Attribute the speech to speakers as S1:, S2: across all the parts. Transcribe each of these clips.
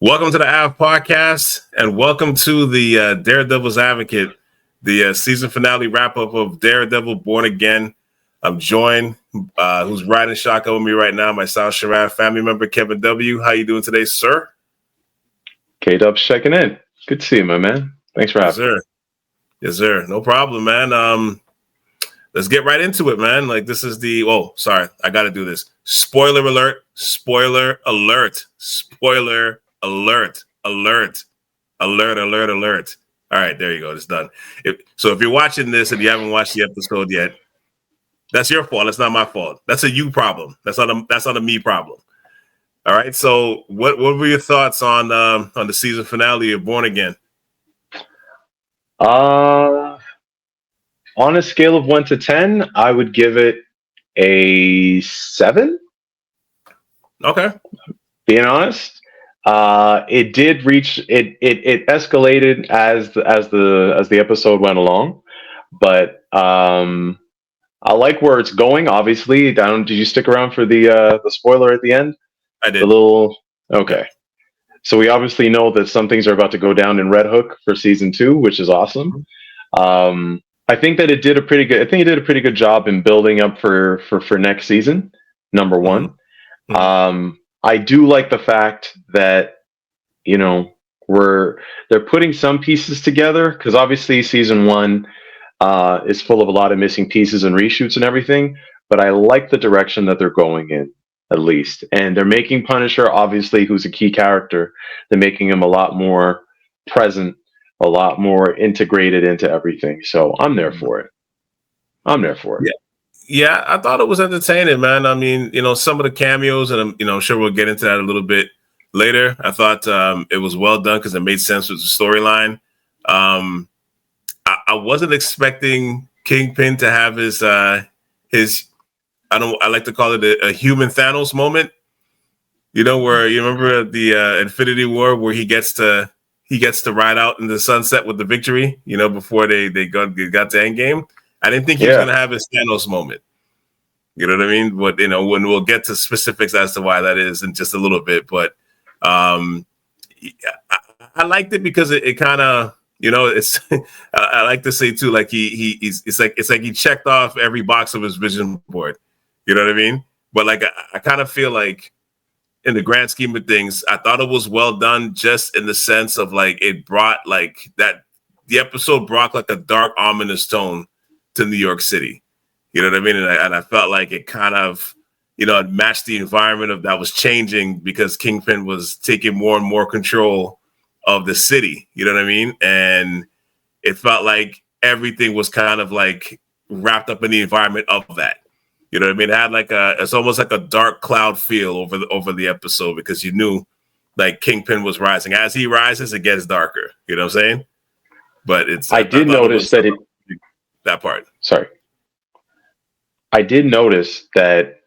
S1: Welcome to the Ave Podcast, and welcome to the Daredevil's Advocate, the season finale wrap-up of Daredevil Born Again. I'm joined, who's riding shotgun with me right now, my South Sharad family member, Kevin W. How you doing today, sir?
S2: K-Dub's checking in. Good to see you, my man. Thanks for having me.
S1: Yes, sir. No problem, man. Let's get right into it, man. Like, this is sorry, I got to do this. Spoiler alert, spoiler alert, spoiler alert, alert, alert, alert, alert. All right, there you go. It's done. If you're watching this and you haven't watched the episode yet, that's your fault. That's not my fault. That's a you problem. That's not a me problem. All right. So what were your thoughts on the season finale of Born Again?
S2: On a scale of 1 to 10, I would give it a 7.
S1: Okay.
S2: Being honest. It did reach it escalated as the episode went along, but I like where it's going. Obviously, did you stick around for the spoiler at the end?
S1: I did.
S2: Okay. So we obviously know that some things are about to go down in Red Hook for season 2, which is awesome. I think that it did a pretty good job in building up for next season. Number one. Mm-hmm. I do like the fact that, they're putting some pieces together, because obviously season 1 is full of a lot of missing pieces and reshoots and everything, but I like the direction that they're going in, at least. And they're making Punisher, obviously, who's a key character, they're making him a lot more present, a lot more integrated into everything. So I'm there for it.
S1: Yeah. Yeah, I thought it was entertaining, man. I mean, some of the cameos, and I'm sure we'll get into that a little bit later. I thought it was well done because it made sense with the storyline. I wasn't expecting Kingpin to have his I like to call it a human Thanos moment. Where you remember the Infinity War where he gets to ride out in the sunset with the victory. Before they got to Endgame. I didn't think he was going to have his Thanos moment. You know what I mean? But, when we'll get to specifics as to why that is in just a little bit. But I liked it because it kind of, it's, I like to say too, like it's like he checked off every box of his vision board. You know what I mean? But like, I kind of feel like in the grand scheme of things, I thought it was well done just in the sense of like, it brought like that, the episode brought like a dark, ominous tone to New York City. You know what I mean? And I felt like it kind of, it matched the environment of that was changing because Kingpin was taking more and more control of the city. You know what I mean? And it felt like everything was kind of like wrapped up in the environment of that. You know what I mean? It had like it's almost like a dark cloud feel over the episode because you knew like Kingpin was rising. As he rises, it gets darker. You know what I'm saying? But I did notice that part.
S2: Sorry. I did notice that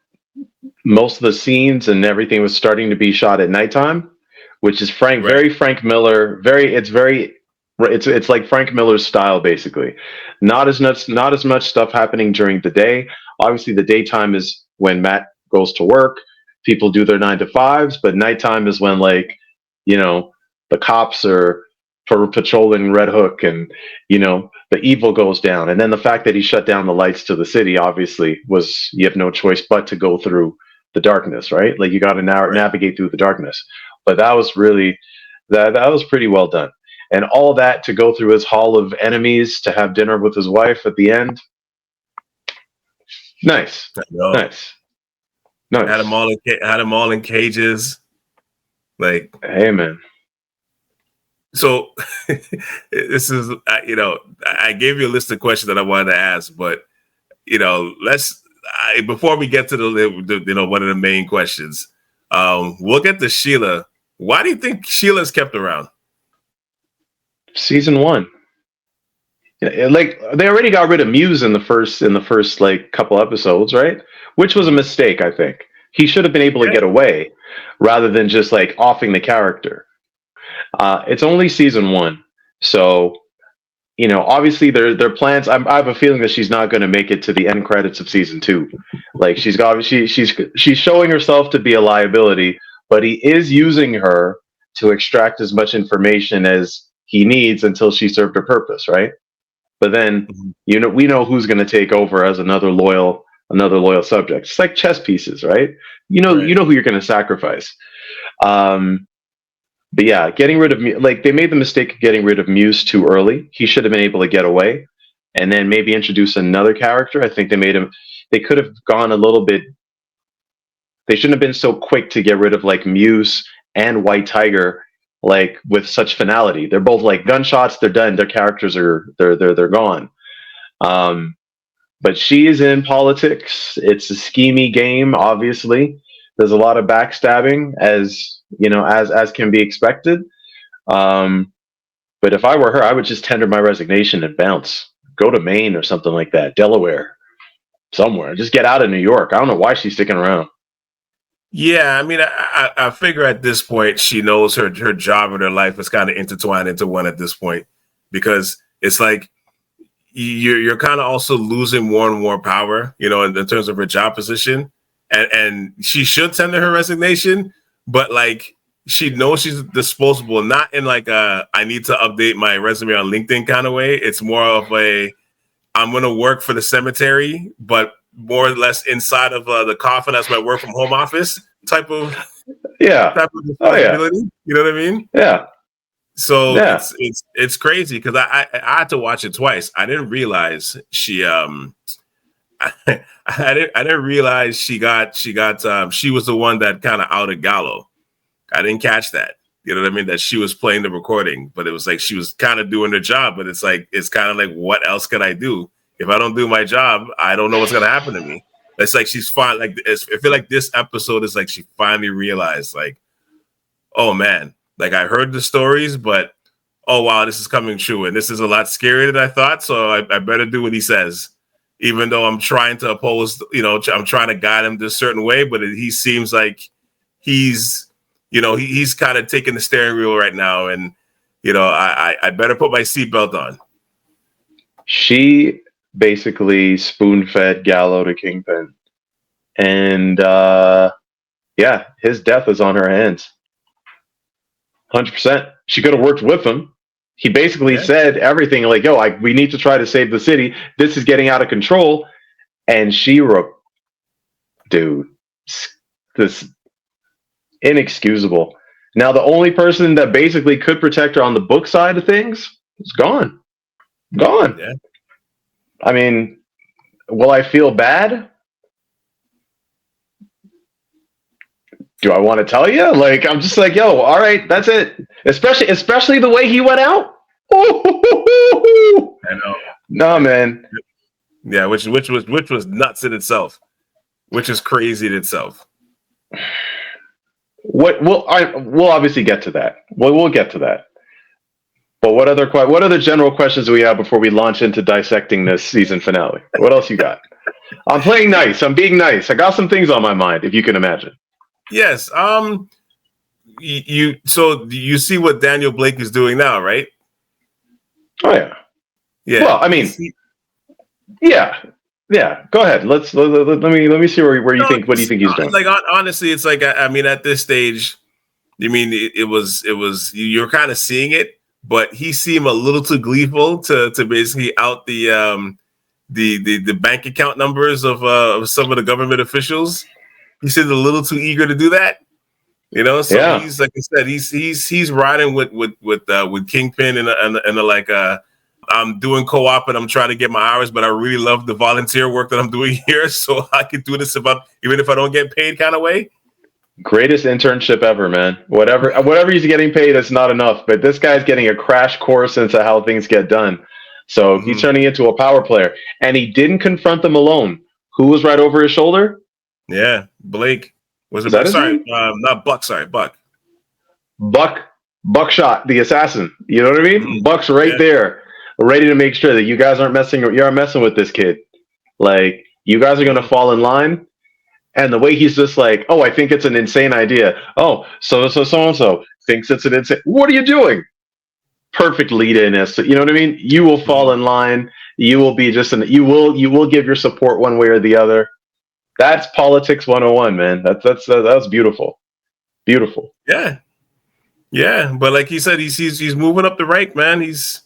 S2: most of the scenes and everything was starting to be shot at nighttime, which is very Frank Miller. It's like Frank Miller's style, basically. Not as much stuff happening during the day. Obviously, the daytime is when Matt goes to work. People do their 9 to 5s, but nighttime is when the cops are patrolling Red Hook and the evil goes down. And then the fact that he shut down the lights to the city obviously was, you have no choice but to go through the darkness, right? Like you got to navigate through the darkness. But that was really that was pretty well done. And all that to go through his hall of enemies to have dinner with his wife at the end. Nice.
S1: Had them all in cages. Like,
S2: hey man.
S1: So this is, I gave you a list of questions that I wanted to ask, but, before we get to the one of the main questions, we'll get to Sheila. Why do you think Sheila's kept around?
S2: Season 1. Like they already got rid of Muse in the first like couple episodes, right? Which was a mistake, I think. He should have been able to get away rather than just like offing the character. It's only season 1, so obviously their plans. I have a feeling that she's not going to make it to the end credits of season 2. Like she's showing herself to be a liability, but he is using her to extract as much information as he needs until she served her purpose, right? But then, we know who's going to take over as another loyal subject. It's like chess pieces, right? You know who you're going to sacrifice. But yeah, getting rid of they made the mistake of getting rid of Muse too early. He should have been able to get away, and then maybe introduce another character. I think they could have gone a little bit. They shouldn't have been so quick to get rid of like Muse and White Tiger, like with such finality. They're both like gunshots. They're done. Their characters they're gone. But she is in politics. It's a schemy game. Obviously, there's a lot of backstabbing, as can be expected. But if I were her, I would just tender my resignation and bounce. Go to Maine or something like that, Delaware, somewhere. Just get out of New York. I don't know why she's sticking around.
S1: Yeah, I mean, I figure at this point she knows her job and her life is kind of intertwined into one at this point, because it's like you're kind of also losing more and more power, in terms of her job position, and she should tender her resignation, but like she knows she's disposable, not in like I need to update my resume on LinkedIn kind of way. It's more of I'm going to work for the cemetery, but more or less inside of the coffin as my work from home office type of responsibility. Oh, yeah. You know what I mean?
S2: Yeah.
S1: So it's crazy because I had to watch it twice. I didn't realize she I didn't realize she was the one that kind of outed Gallo. I didn't catch that. You know what I mean? That she was playing the recording, but it was like she was kind of doing her job. But it's kind of like, what else can I do? If I don't do my job, I don't know what's gonna happen to me. It's like she's fine. Like I feel like this episode is like she finally realized, like, oh man, like I heard the stories, but oh wow, this is coming true, and this is a lot scarier than I thought. So I better do what he says, even though I'm trying to oppose. I'm trying to guide him this certain way, but he seems like he's kind of taking the steering wheel right now, and I better put my seatbelt on.
S2: She basically spoon-fed Gallo to Kingpin, and his death is on her hands. 100%. She could have worked with him. He basically said everything like, "Yo, we need to try to save the city. This is getting out of control," and she this inexcusable. Now the only person that basically could protect her on the book side of things is gone. Yeah. I mean, will I feel bad? Do I want to tell you? Like, I'm just like, yo, all right, that's it. Especially the way he went out.
S1: I know.
S2: No, man.
S1: Yeah, which was nuts in itself. Which is crazy in itself.
S2: We'll obviously get to that. We'll get to that. But what other general questions do we have before we launch into dissecting this season finale? What else you got? I'm playing nice. I'm being nice. I got some things on my mind, if you can imagine.
S1: Yes. You see what Daniel Blake is doing now, right?
S2: Oh yeah.
S1: Yeah.
S2: Well, I mean, yeah. Go ahead. Let me see where you think. What do you think he's doing?
S1: Like honestly, it's like I mean, at this stage, you mean it was you're kind of seeing it, but he seemed a little too gleeful to basically out the bank account numbers of some of the government officials. He seemed a little too eager to do that. So he's, like I said, he's riding with Kingpin and like I'm doing co-op and I'm trying to get my hours, but I really love the volunteer work that I'm doing here, so I can do this even if I don't get paid kind of way.
S2: Greatest internship ever, man. Whatever he's getting paid, it's not enough. But this guy's getting a crash course into how things get done. So he's turning into a power player, and he didn't confront them alone. Who was right over his shoulder?
S1: Yeah, Blake. Was it
S2: Buck?
S1: Sorry, not Buck. Sorry, Buck.
S2: Buckshot, the assassin. You know what I mean? Buck's right there, ready to make sure that you guys aren't messing with this kid. Like, you guys are going to fall in line. And the way he's just like, oh, I think it's an insane idea. Oh, so-and-so thinks it's an insane. What are you doing? Perfect lead in this. You know what I mean? You will fall in line. You will be you will give your support one way or the other. That's politics 101, man. That's beautiful. Beautiful.
S1: Yeah. Yeah, but like he said, he's moving up the rank, man. He's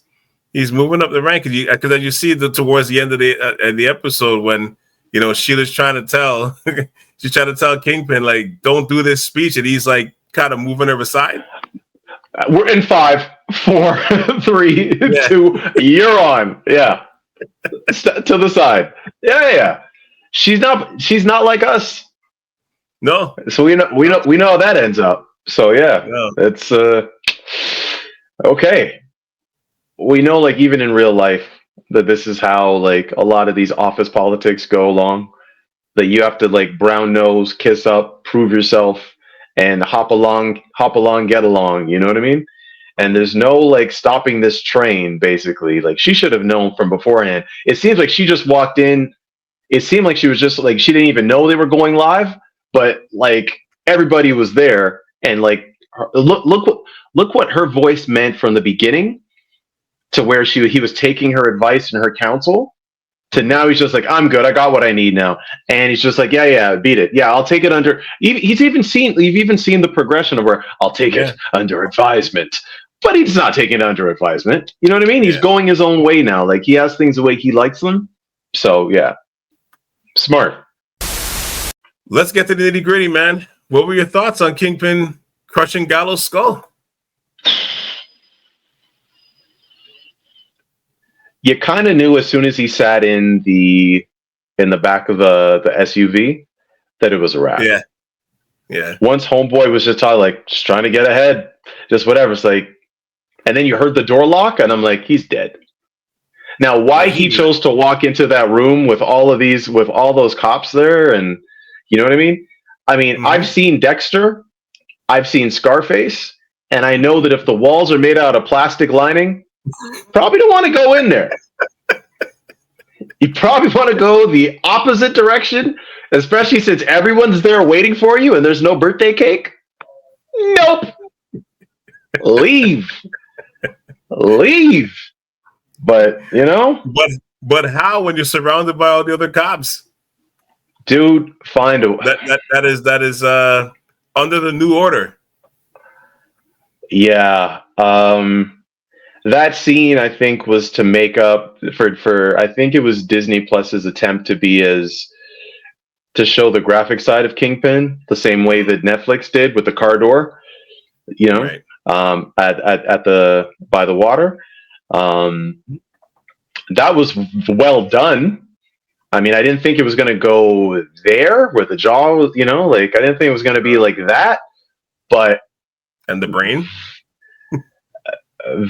S1: moving up the rank, because then you see towards the end of the episode when Sheila's trying to tell she's trying to tell Kingpin like don't do this speech, and he's like kind of moving her aside.
S2: We're in 5, 4, 3, 2. You're on, yeah. To the side, yeah. She's not like us.
S1: No.
S2: So we know how that ends up. So yeah, it's okay. We know, like, even in real life, that this is how, like, a lot of these office politics go along. That you have to, like, brown nose, kiss up, prove yourself, and hop along, get along. You know what I mean? And there's no, like, stopping this train, basically. Like, she should have known from beforehand. It seems like she just walked in. It seemed like she was just, like, she didn't even know they were going live, but, like, everybody was there. And, like, look what her voice meant from the beginning to where he was taking her advice and her counsel to now he's just like, I'm good. I got what I need now. And he's just like, yeah, beat it. Yeah, I'll take it under. You've even seen the progression of where I'll take it under advisement. But he's not taking it under advisement. You know what I mean? He's going his own way now. Like, he has things the way he likes them. So, yeah. Smart.
S1: Let's get to the nitty gritty, man. What were your thoughts on Kingpin crushing Gallo's skull?
S2: You kind of knew as soon as he sat in the back of the SUV that it was a wrap.
S1: Yeah.
S2: Once Homeboy was just trying to get ahead, just whatever. It's like, and then you heard the door lock, and I'm like, he's dead. Now, why he chose to walk into that room with all those cops there, and you know what I mean? I mean, I've seen Dexter, I've seen Scarface, and I know that if the walls are made out of plastic lining, probably don't want to go in there. You probably want to go the opposite direction, especially since everyone's there waiting for you and there's no birthday cake. Nope. Leave. But,
S1: But how when you're surrounded by all the other cops?
S2: Dude, find a
S1: that is under the new order.
S2: Yeah. That scene, I think, was to make up for I think it was Disney Plus's attempt to show the graphic side of Kingpin the same way that Netflix did with the car door, right. At the by the water. That was well done. I mean, I didn't think it was going to go there where the jaw was, like, I didn't think it was going to be like that, but.
S1: And the brain?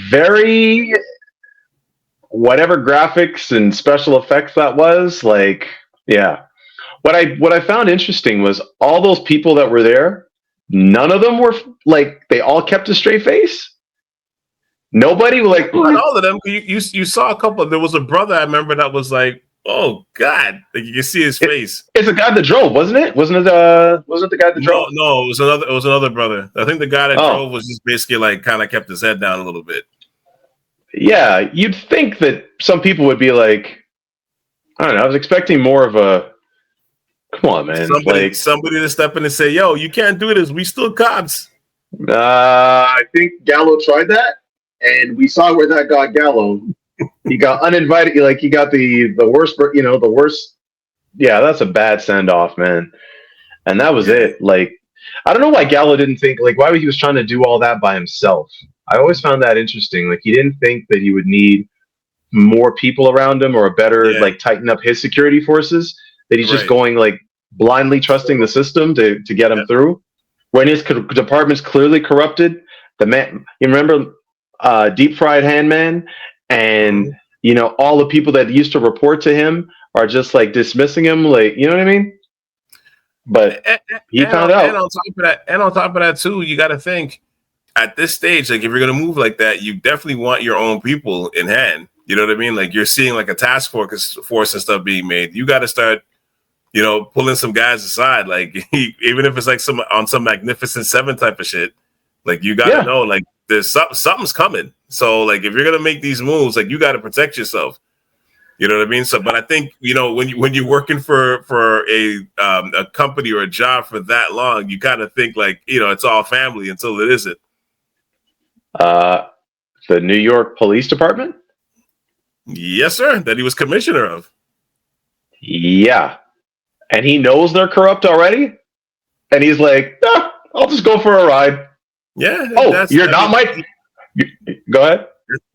S2: Very, whatever graphics and special effects that was, like, yeah. What I found interesting was all those people that were there, none of them were, like, they all kept a straight face. Nobody, like.
S1: Not all of them. You saw a couple. There was a brother I remember that was like, oh God, like you can see his face.
S2: It's the guy that drove, wasn't it? Wasn't it the guy that drove?
S1: No, it was another brother. I think the guy that drove was just basically like kind of kept his head down a little bit.
S2: Yeah, you'd think that some people would be like, I don't know. I was expecting more of a, come on, man.
S1: Somebody to step in and say, yo, you can't do this. We still cops.
S2: I think Gallo tried that, and we saw where that got Gallo. He got uninvited. Like, he got the worst, the worst. Yeah, that's a bad send off, man. And that was it. Like, I don't know why Gallo didn't think, like, why he was trying to do all that by himself. I always found that interesting. Like, he didn't think that he would need more people around him or a better, like, tighten up his security forces. That he's just going, like, blindly trusting the system to get him through. When his department's clearly corrupted. The man, you remember Deep Fried Handman? And, all the people that used to report to him are just, like, dismissing him, like, you know what I mean? But he found out.
S1: And on top of that, too, you got to think, at this stage, like, if you're going to move like that, you definitely want your own people in hand. You know what I mean? Like, you're seeing, like, a task force and stuff being made. You got to start, pulling some guys aside. Like, even if it's, like, on some Magnificent Seven type of shit, like, you got to know, like, there's something's coming. So, like, if you're gonna make these moves, like, you got to protect yourself. You know what I mean? So, but I think when you're working for a company or a job for that long, you kind of think like it's all family until it isn't.
S2: The New York Police Department?
S1: Yes, sir. That he was commissioner of.
S2: Yeah. And he knows they're corrupt already? And he's like, nah, I'll just go for a ride.
S1: Yeah.
S2: Oh, you're not my... Go ahead.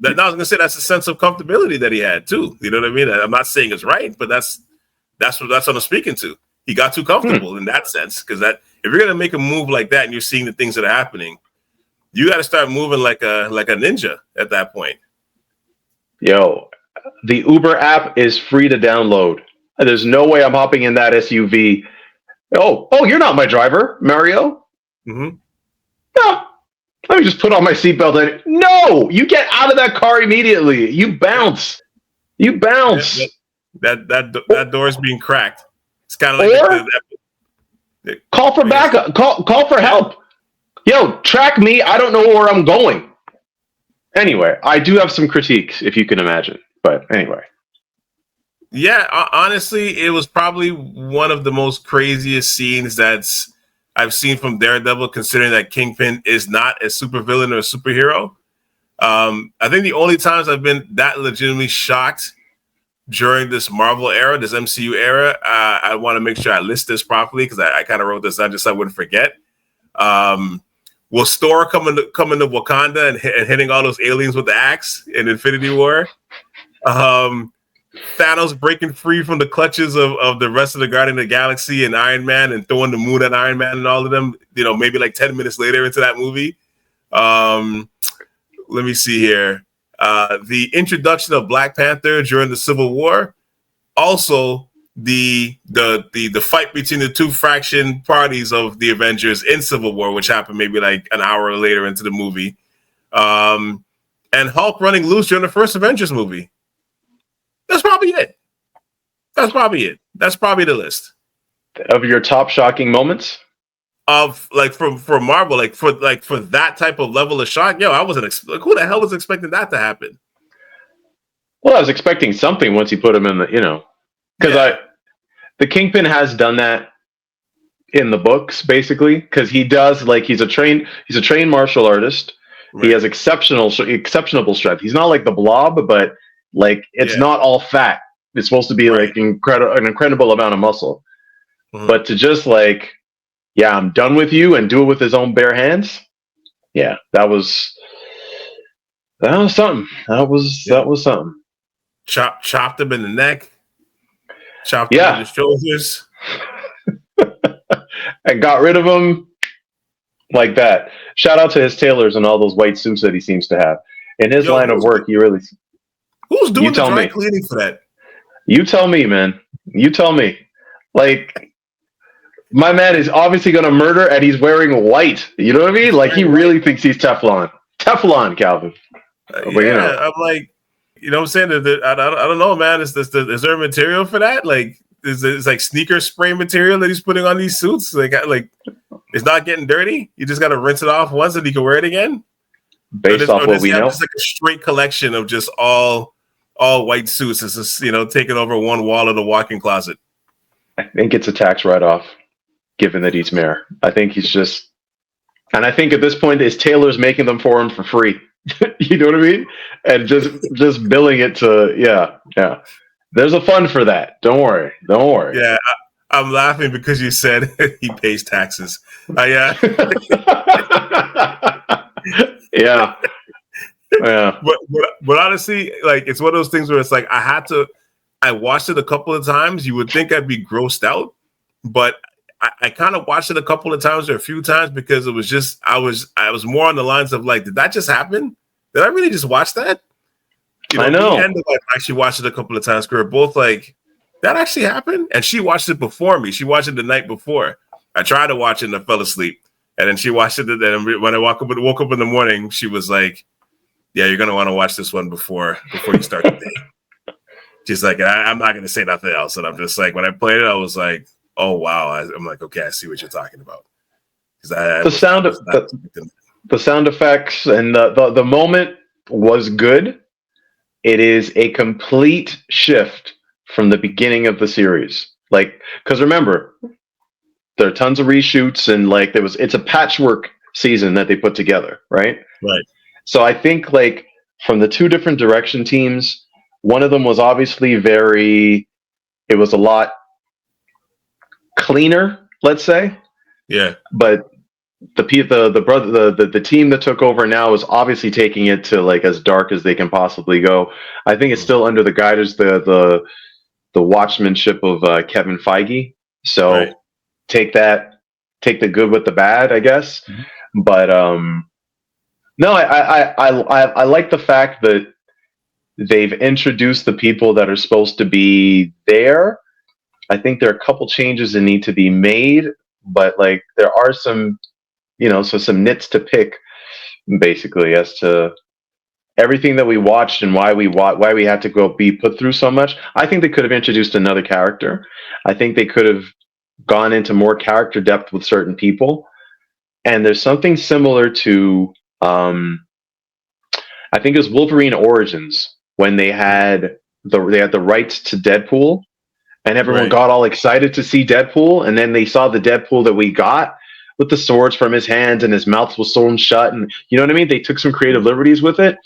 S1: I was going to say that's a sense of comfortability that he had, too. You know what I mean? I'm not saying it's right, but that's what I'm speaking to. He got too comfortable in that sense. Because that if you're going to make a move like that and you're seeing the things that are happening, you got to start moving like a ninja at that point.
S2: Yo, the Uber app is free to download. There's no way I'm hopping in that SUV. Oh, you're not my driver, Mario.
S1: Mm-hmm.
S2: No, let me just put on my seatbelt. And no, you get out of that car immediately. You bounce. You bounce.
S1: That door is being cracked. It's kind of like
S2: call for backup. Call for help. Yo, track me. I don't know where I'm going. Anyway, I do have some critiques, if you can imagine. But anyway.
S1: Yeah, honestly, it was probably one of the most craziest scenes I've seen from Daredevil, considering that Kingpin is not a supervillain or a superhero. I think the only times I've been that legitimately shocked during this Marvel era, this MCU era, I want to make sure I list this properly because I kind of wrote this down just so I wouldn't forget. Was Thor coming to Wakanda and hitting all those aliens with the axe in Infinity War? Thanos breaking free from the clutches of the rest of the Guardian of the Galaxy and Iron Man and throwing the moon at Iron Man and all of them, maybe like 10 minutes later into that movie. Let me see here. The introduction of Black Panther during the Civil War. Also, the fight between the two faction parties of the Avengers in Civil War, which happened maybe like an hour later into the movie. And Hulk running loose during the first Avengers movie. That's probably it. That's probably the list
S2: of your top shocking moments
S1: of like for Marvel, for that type of level of shock. Yo, I wasn't who the hell was expecting that to happen?
S2: Well, I was expecting something once you put him in because the Kingpin has done that in the books basically because he does he's a trained martial artist. Right. He has exceptional strength. He's not like the Blob, but it's not all fat. It's supposed to be an incredible amount of muscle. Mm-hmm. But to just I'm done with you and do it with his own bare hands. Yeah, that was something. That was something.
S1: Chopped him in the neck. Chopped him in the shoulders.
S2: And got rid of him like that. Shout out to his tailors and all those white suits that he seems to have. In his line of work, he really...
S1: Who's doing the dry cleaning for that?
S2: You tell me, man. You tell me. My man is obviously going to murder and he's wearing white. You know what I mean? He really thinks he's Teflon. Teflon, Calvin.
S1: I'm like, you know what I'm saying? I don't know, man. Is there a material for that? Is it sneaker spray material that he's putting on these suits? It's not getting dirty? You just got to rinse it off once and you can wear it again?
S2: Based off what we know?
S1: It's a straight collection of just all white suits. It's just, taking over one wall of the walk-in closet.
S2: I think it's a tax write-off, given that he's mayor. I think he's just... And I think at this point, his tailor's making them for him for free. You know what I mean? And just billing it to... Yeah. There's a fund for that. Don't worry.
S1: Yeah, I'm laughing because you said he pays taxes. Yeah. But honestly, it's one of those things where it's I watched it a couple of times. You would think I'd be grossed out, but I kind of watched it a couple of times or a few times because it was just I was more on the lines of did that just happen? Did I really just watch that?
S2: I know.
S1: And I actually watched it a couple of times. We're both that actually happened, and she watched it before me. She watched it the night before. I tried to watch it and I fell asleep. And then she watched it. And when I woke up in the morning, she was like, "Yeah, you're gonna want to watch this one before you start the day." She's like, "I'm not gonna say nothing else." And I'm just when I played it, I was like, "Oh wow!" I'm like, "Okay, I see what you're talking about."
S2: The sound effects and the moment was good. It is a complete shift from the beginning of the series. Because remember, there are tons of reshoots and it's a patchwork season that they put together, right?
S1: Right.
S2: So I think like from the two different direction teams, one of them was obviously it was a lot cleaner, let's say.
S1: Yeah.
S2: But the team that took over now is obviously taking it to like as dark as they can possibly go. I think it's still under the guidance the watchmanship of Kevin Feige. So
S1: Right.
S2: take the good with the bad, I guess. But no, I like the fact that they've introduced the people that are supposed to be there. I think there are a couple changes that need to be made, but like there are some, some nits to pick, basically, as to everything that we watched and why we had to go be put through so much. I think they could have introduced another character. I think they could have gone into more character depth with certain people. And there's something similar to, I think it was Wolverine Origins when they had the rights to Deadpool, and everyone
S1: Right.
S2: got all excited to see Deadpool, and then they saw the Deadpool that we got with the swords from his hands and his mouth was sewn shut, and you know what I mean? They took some creative liberties with it.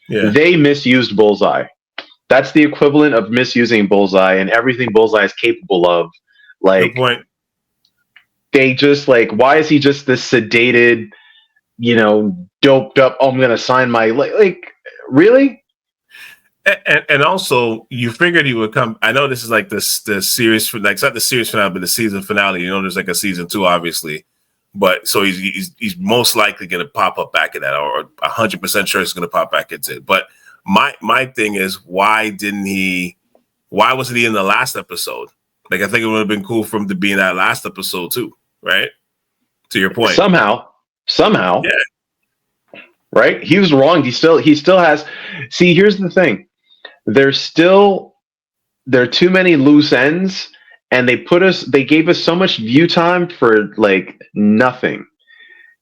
S1: Yeah.
S2: They misused Bullseye. That's the equivalent of misusing Bullseye and everything Bullseye is capable of. Like,
S1: Good point.
S2: they just like, why is he just this sedated, doped up? Oh, I'm gonna sign my like really?
S1: And also, you figured he would come. I know this is like the series, like it's not the series finale, but the season finale. There's like a season 2, obviously. But so he's most likely going to pop up back in that, or 100% sure he's going to pop back into it. But my thing is, why wasn't he in the last episode? Like, I think it would have been cool for him to be in that last episode too, right? To your point.
S2: Somehow.
S1: Yeah.
S2: Right? He was wrong. He still has. See, here's the thing. There are too many loose ends, and they gave us so much view time for like nothing.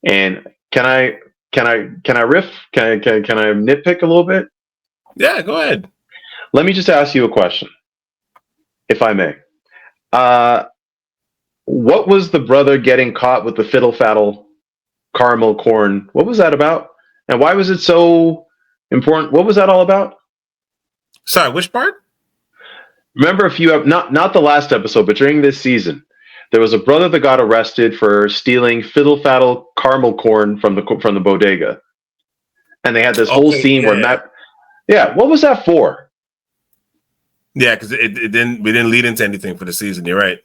S2: And can I riff? Can I nitpick a little bit?
S1: Yeah, go ahead.
S2: Let me just ask you a question, if I may. What was the brother getting caught with the fiddle faddle caramel corn? What was that about? And why was it so important? What was that all about?
S1: Sorry, which part?
S2: Remember, if you have not the last episode, but during this season, there was a brother that got arrested for stealing fiddle faddle caramel corn from the bodega, and they had this whole scene where Matt. Yeah, what was that for?
S1: Yeah, because we didn't lead into anything for the season. You're right.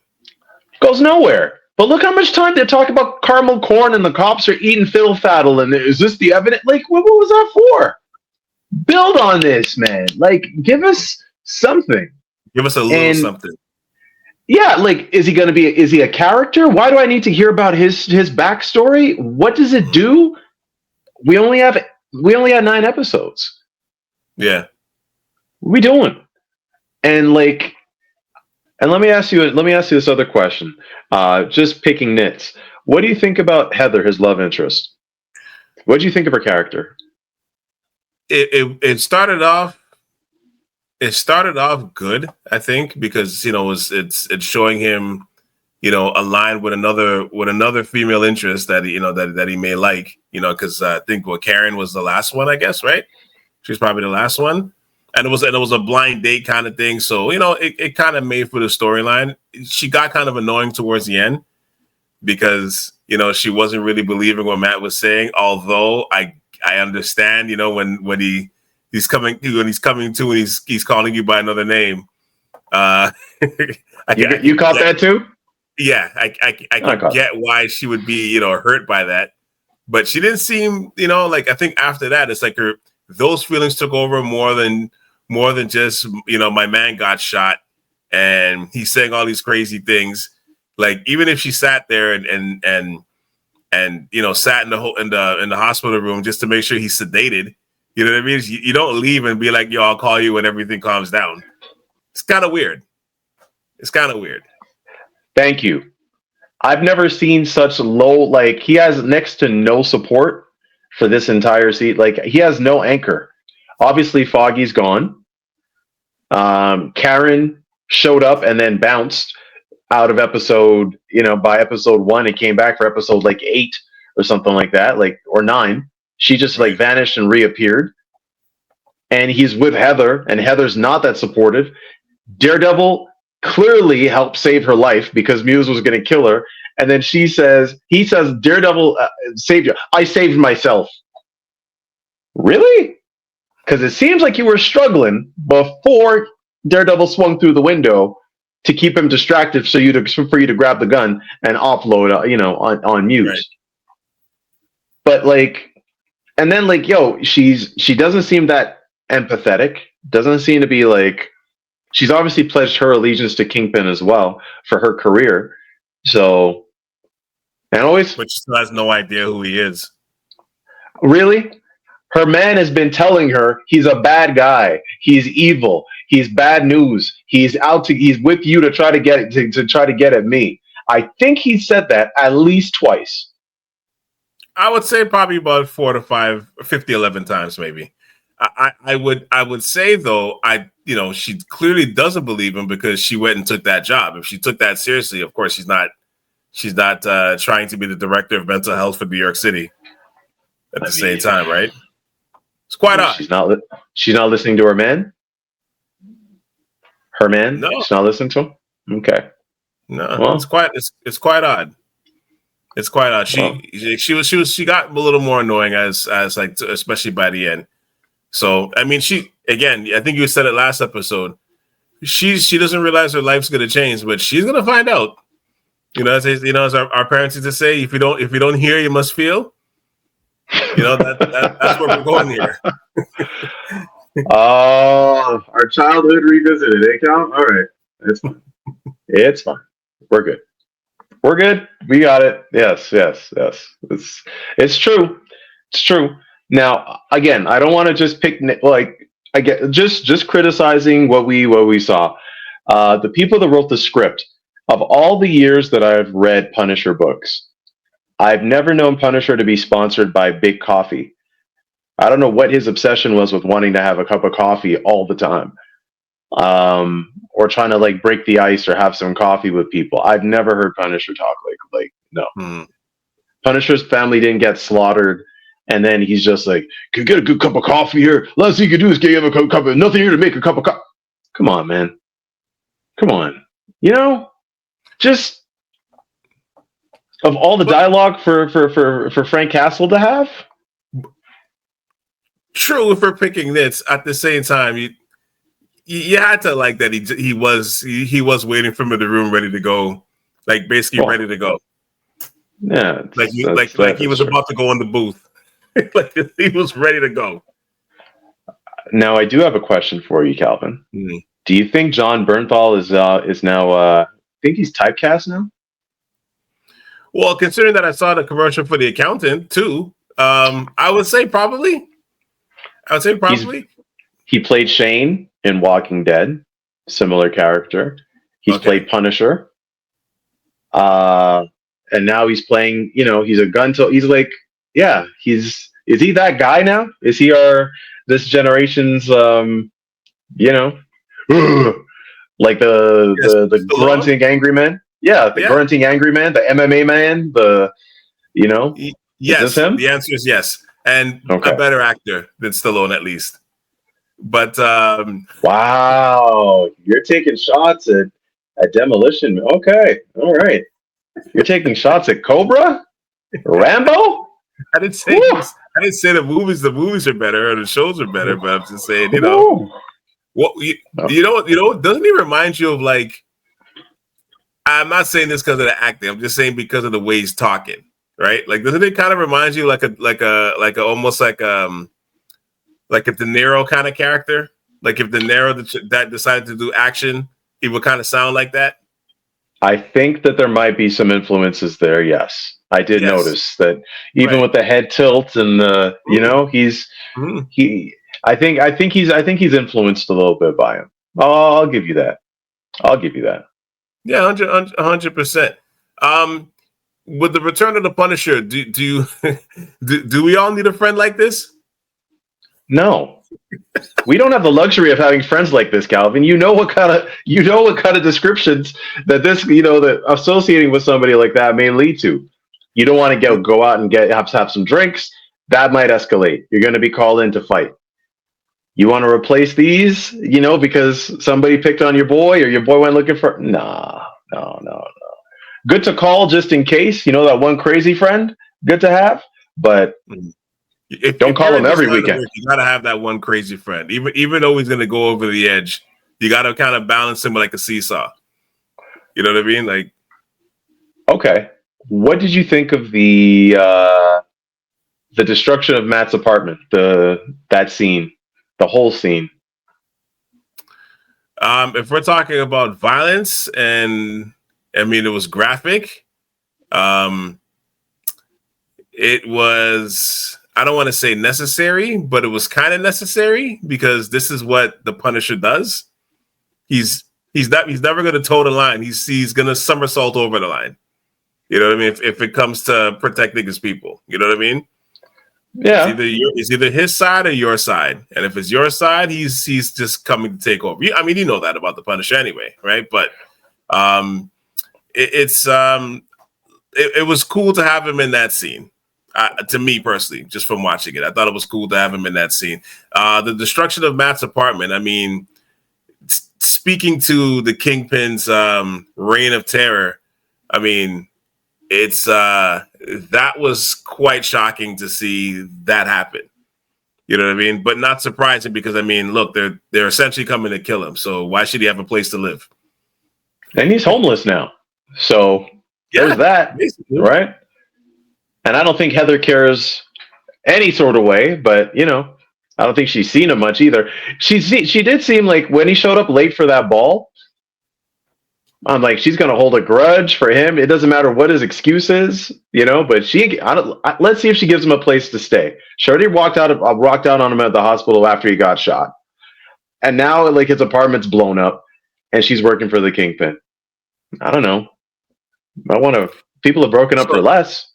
S2: Goes nowhere. But look how much time they talk about caramel corn, and the cops are eating fiddle faddle, and is this the evidence? Like, what was that for? Build on this, man. Like, give us something.
S1: Give us a little something.
S2: Yeah, like, is he a character? Why do I need to hear about his backstory? What does it do? We only had 9 episodes.
S1: Yeah.
S2: What are we doing? And like, and let me ask you this other question. Just picking nits. What do you think about Heather, his love interest? What do you think of her character?
S1: It started off good, I think, because it's showing him, aligned with another female interest that he may like, because I think Karen was the last one, I guess, right? She's probably the last one, and it was a blind date kind of thing, so it kind of made for the storyline. She got kind of annoying towards the end because she wasn't really believing what Matt was saying, although I understand, when he's coming to and he's calling you by another name.
S2: You caught that too?
S1: Yeah, I can get why she would be, hurt by that. But she didn't seem, like, I think after that, it's like those feelings took over more than just, my man got shot and he's saying all these crazy things. Like, even if she sat there and sat in the hospital room just to make sure he's sedated, you know what I mean? You don't leave and be like, yo, I'll call you when everything calms down. It's kind of weird.
S2: Thank you. I've never seen such low, like, he has next to no support for this entire seat. Like, he has no anchor. Obviously, Foggy's gone. Karen showed up and then bounced out of episode, by episode 1, it came back for episode like 8 or something like that, like, or 9. She just like vanished and reappeared. And he's with Heather, and Heather's not that supportive. Daredevil clearly helped save her life because Muse was going to kill her. And then he says, Daredevil saved you. I saved myself. Really? Because it seems like you were struggling before Daredevil swung through the window to keep him distracted for you to grab the gun and offload, on Muse. Right. But like, and then like, she doesn't seem that empathetic. Doesn't seem to be like, she's obviously pledged her allegiance to Kingpin as well for her career. So, but
S1: she still has no idea who he is.
S2: Really? Her man has been telling her he's a bad guy. He's evil. He's bad news. He's with you to try to get at me. I think he said that at least twice.
S1: I would say probably about 4 to 5, 50, 11 times maybe. I would say though, she clearly doesn't believe him because she went and took that job. If she took that seriously, of course she's not trying to be the director of mental health for New York City at the same time, right? It's quite odd.
S2: She's not listening to her man. Her man?
S1: No.
S2: She's not listening to him? Okay.
S1: No, well, it's quite odd. It's quite odd. She got a little more annoying as like, especially by the end. So, I mean, I think you said it last episode. She doesn't realize her life's going to change, but she's going to find out. As our parents used to say, if you don't hear, you must feel. That's where we're going here.
S2: Our childhood revisited, eh, Cal? All right. It's fine. It's fine. We're good. We got it. Yes. It's true. It's true. Now, again, I don't want to just pick just criticizing what we saw. The people that wrote the script, of all the years that I've read Punisher books, I've never known Punisher to be sponsored by Big Coffee. I don't know what his obsession was with wanting to have a cup of coffee all the time, or trying to like break the ice or have some coffee with people. I've never heard Punisher talk like no. Mm. Punisher's family didn't get slaughtered, and then he's just like, "Can you get a good cup of coffee here? Last thing you can do is get him a cup of nothing here to make a cup of coffee." Come on, man. Come on. Just of all the dialogue for Frank Castle to have.
S1: True, if we're picking this at the same time, you had to like that he was waiting for him in the room, ready to go, like basically ready to go.
S2: Yeah,
S1: like he was about to go in the booth, like he was ready to go.
S2: Now I do have a question for you, Calvin. Mm-hmm. Do you think John Bernthal is now? I think he's typecast now.
S1: Well, considering that I saw the commercial for the accountant too, I would say probably.
S2: He played Shane in Walking Dead, similar character. He's played Punisher. And now he's playing, he's a gun. He's like, is he that guy now? Is he this generation's, like the grunting angry man? Yeah, grunting angry man, the MMA man,
S1: Yes,
S2: is this him?
S1: The answer is yes. And a better actor than Stallone, at least. But
S2: wow, you're taking shots at Demolition. Okay, all right. You're taking shots at Cobra, Rambo.
S1: I didn't say the movies. The movies are better, or the shows are better. But I'm just saying, what doesn't he remind you of like? I'm not saying this because of the acting. I'm just saying because of the way he's talking. Right, like doesn't it kind of remind you like a almost like a De Niro kind of character? Like if De Niro that decided to do action, he would kind of sound like that.
S2: I think that there might be some influences there. Yes, I did notice that even with the head tilt and the I think he's influenced a little bit by him. I'll give you that.
S1: Yeah, 100%. With the return of the Punisher, do we all need a friend like this?
S2: No, we don't have the luxury of having friends like this, Calvin. You know what kind of descriptions that this, that associating with somebody like that may lead to. You don't want to go out and have some drinks. that might escalate. You're going to be called in to fight. You want to replace these, because somebody picked on your boy or your boy went looking for. No. Good to call just in case, that one crazy friend. Good to have, but don't call him every weekend.
S1: You got to have that one crazy friend. Even though he's going to go over the edge, you got to kind of balance him like a seesaw. You know what I mean? Like,
S2: okay. What did you think of the destruction of Matt's apartment? That scene, the whole scene.
S1: If we're talking about violence, and I mean, it was graphic. It was, I don't want to say necessary, but it was kind of necessary because this is what the Punisher does. He's never going to toe the line. He's going to somersault over the line. You know what I mean? If it comes to protecting his people, you know what I mean?
S2: Yeah.
S1: It's either his side or your side. And if it's your side, he's just coming to take over. I mean, you know that about the Punisher anyway, right? But it was cool to have him in that scene. To me personally, just from watching it, I thought it was cool to have him in that scene. The destruction of Matt's apartment. I mean, speaking to the Kingpin's reign of terror, I mean, it's that was quite shocking to see that happen. You know what I mean? But not surprising because, I mean, look, they're essentially coming to kill him. So why should he have a place to live?
S2: And he's homeless now. So there's that, basically. Right? And I don't think Heather cares any sort of way, but, I don't think she's seen him much either. She did seem like when he showed up late for that ball, I'm like, she's going to hold a grudge for him. It doesn't matter what his excuse is, but let's see if she gives him a place to stay. She already walked out on him at the hospital after he got shot. And now, like, his apartment's blown up and she's working for the Kingpin. I don't know. People have broken up for less.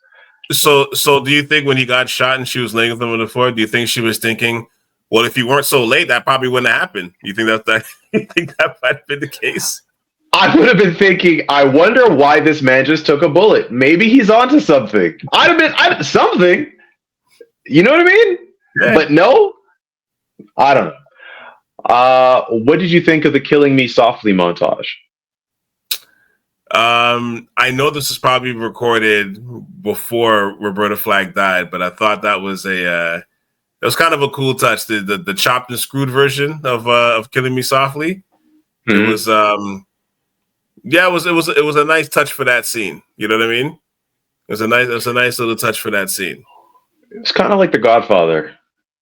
S1: So do you think when he got shot and she was laying with him on the floor, do you think she was thinking, well, if you weren't so late, that probably wouldn't have happened? You think you think that might have been the case?
S2: I would have been thinking, I wonder why this man just took a bullet. Maybe he's onto something. I'd have been something. You know what I mean? Yeah. But no, I don't know. What did you think of the Killing Me Softly montage?
S1: I know this was probably recorded before Roberta Flack died, but I thought that was it was kind of a cool touch. The chopped and screwed version of Killing Me Softly. Mm-hmm. It was it was a nice touch for that scene. You know what I mean? It was a nice little touch for that scene.
S2: It's kind of like The Godfather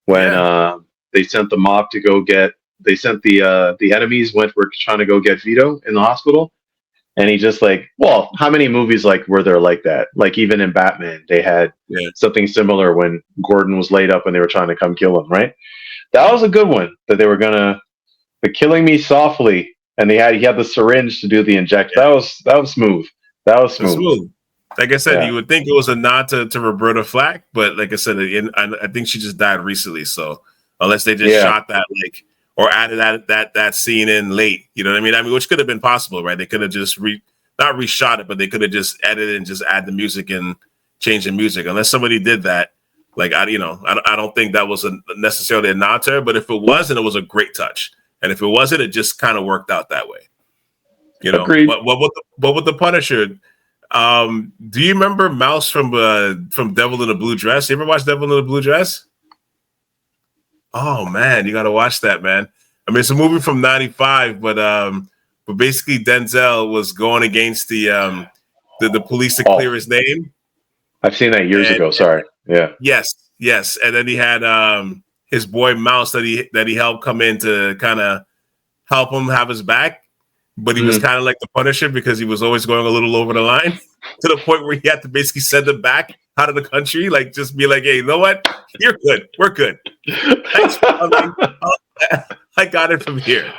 S2: when they sent the mob to go get. They sent the enemies were trying to go get Vito in the hospital. And he just how many movies were there like that? Like even in Batman, they had something similar when Gordon was laid up and they were trying to come kill him, right? That was a good one that they were the Killing Me Softly, and he had the syringe to do the inject. Yeah. That was smooth. That was smooth.
S1: Like I said, you would think it was a nod to Roberta Flack, but like I said, I think she just died recently. So unless they just shot that or added that scene in late, you know what I mean? I mean, which could have been possible, right? They could have just not reshot it, but they could have just edited and just add the music and change the music. Unless somebody did that, I don't think that was necessarily a nod to her. But if it was, then it was a great touch. And if it wasn't, it just kind of worked out that way. You know.
S2: Agreed.
S1: But with the Punisher, do you remember Mouse from Devil in a Blue Dress? You ever watch Devil in a Blue Dress? Oh man, you got to watch that, man. I mean, it's a movie from '95, but basically Denzel was going against the police to clear his name.
S2: I've seen that years ago. Sorry. Yeah.
S1: Yes, and then he had his boy Mouse that he helped come in to kind of help him have his back, but he was kind of like the Punisher because he was always going a little over the line to the point where he had to basically send him back out of the country, just be like, hey, you know what? You're good. We're good. Thanks for coming. I got it from here.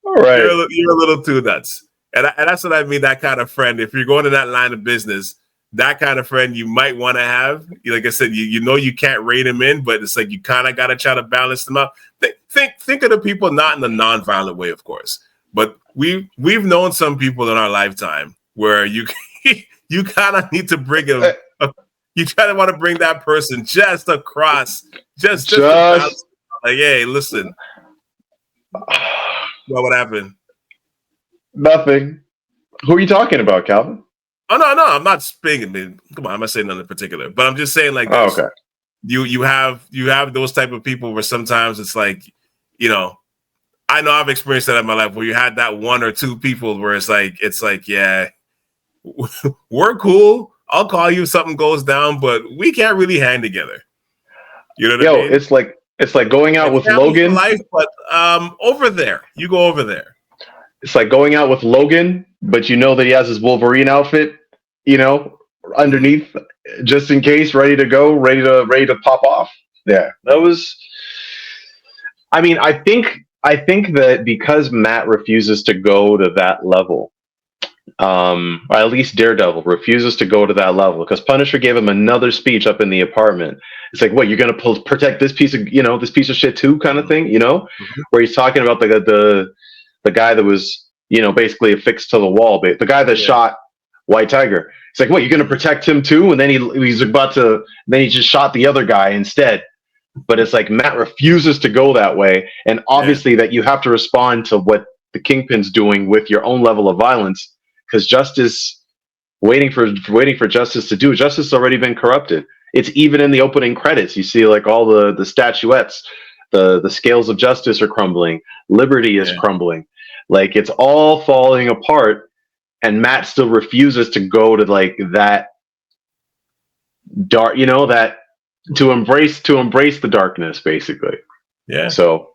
S2: All right.
S1: You're a little too nuts. And that's what I mean, that kind of friend. If you're going in that line of business, that kind of friend you might want to have. Like I said, you can't rein him in, but it's you kind of got to try to balance them out. Think of the people not in a non-violent way, of course. But we've known some people in our lifetime where you kind of need to bring You try to want to bring that person just across, just like, hey, listen, what happened?
S2: Nothing. Who are you talking about, Calvin?
S1: Oh no, I'm not speaking. Come on, I'm not saying nothing particular, but I'm just saying like this.
S2: Okay.
S1: You have those type of people where sometimes it's like, you know, I know I've experienced that in my life where you had that one or two people where it's like, yeah, we're cool. I'll call you if something goes down, but we can't really hang together. You know what I mean?
S2: It's like going out with Logan.
S1: Life, but over there, you go over there.
S2: It's like going out with Logan, but you know that he has his Wolverine outfit, you know, underneath, just in case, ready to go, ready to pop off. Yeah, that was. I mean, I think that because Matt refuses to go to that level, or at least Daredevil refuses to go to that level, because Punisher gave him another speech up in the apartment. It's like, what, you're gonna protect this piece of shit too, kind of thing, you know, where he's talking about the guy that was, you know, basically affixed to the wall, the guy that shot White Tiger. It's like, what, you're gonna protect him too? And then he just shot the other guy instead. But it's like Matt refuses to go that way, and obviously that you have to respond to what the Kingpin's doing with your own level of violence, because justice, waiting for justice to do, justice has already been corrupted. It's even in the opening credits. You see like all the statuettes, the scales of justice are crumbling, liberty is crumbling, like it's all falling apart, and Matt still refuses to go to like that dark, you know, that to embrace the darkness, basically.
S1: Yeah.
S2: So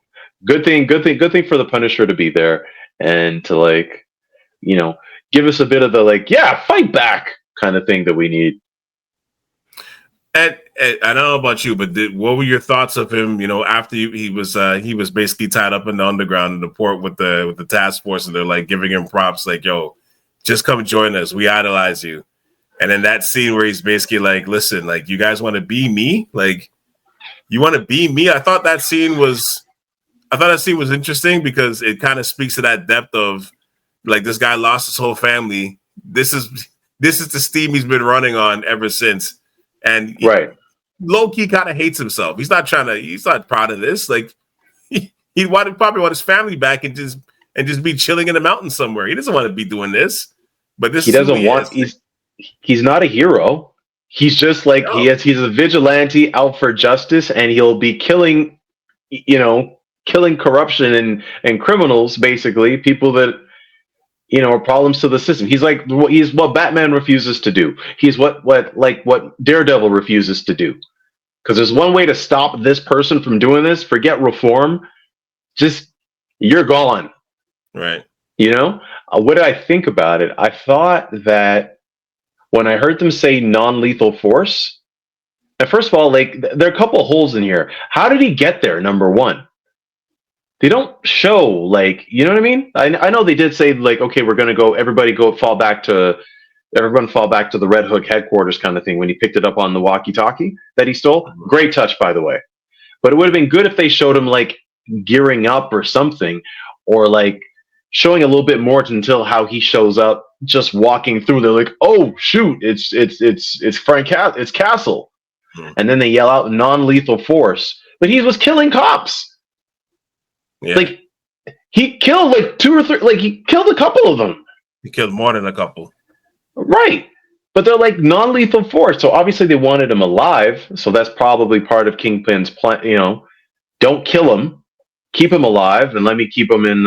S2: good thing for the Punisher to be there and to, like, you know, give us a bit of the like, yeah, fight back kind of thing that we need.
S1: And I don't know about you, but what were your thoughts of him? You know, after he was basically tied up in the underground in the port with the task force, and they're like giving him props, like, "Yo, just come join us. We idolize you." And then that scene where he's basically like, "Listen, like, you guys want to be me? Like, you want to be me?" I thought that scene was interesting because it kind of speaks to that depth of, like, this guy lost his whole family. This is the steam he's been running on ever since. And low key kind of hates himself. He's not proud of this. Like, he probably want his family back and just be chilling in the mountains somewhere. He doesn't want to be doing this. But this, he doesn't want.
S2: He's not a hero. He's just like he's a vigilante out for justice, and he'll be killing corruption and criminals, basically people that, you know, are problems to the system. He's what Batman refuses to do. He's what Daredevil refuses to do. Because there's one way to stop this person from doing this. Forget reform. Just, you're gone.
S1: Right.
S2: You know? What did I think about it? I thought that when I heard them say non-lethal force, and first of all, like, there are a couple of holes in here. How did he get there, number one? They don't show, like, you know what I mean? I know they did say, like, okay, we're going to go, everyone fall back to the Red Hook headquarters kind of thing, when he picked it up on the walkie-talkie that he stole. Great touch, by the way. But it would have been good if they showed him, like, gearing up or something, or, like, showing a little bit more until how he shows up just walking through. They're like, oh, shoot, it's it's Castle. And then they yell out non-lethal force. But he was killing cops.
S1: Yeah.
S2: Like, he killed like 2 or 3, like, he killed a couple of them.
S1: He killed more than a couple.
S2: Right. But they're like non-lethal force. So obviously they wanted him alive. So that's probably part of Kingpin's plan. You know, don't kill him, keep him alive, and let me keep him in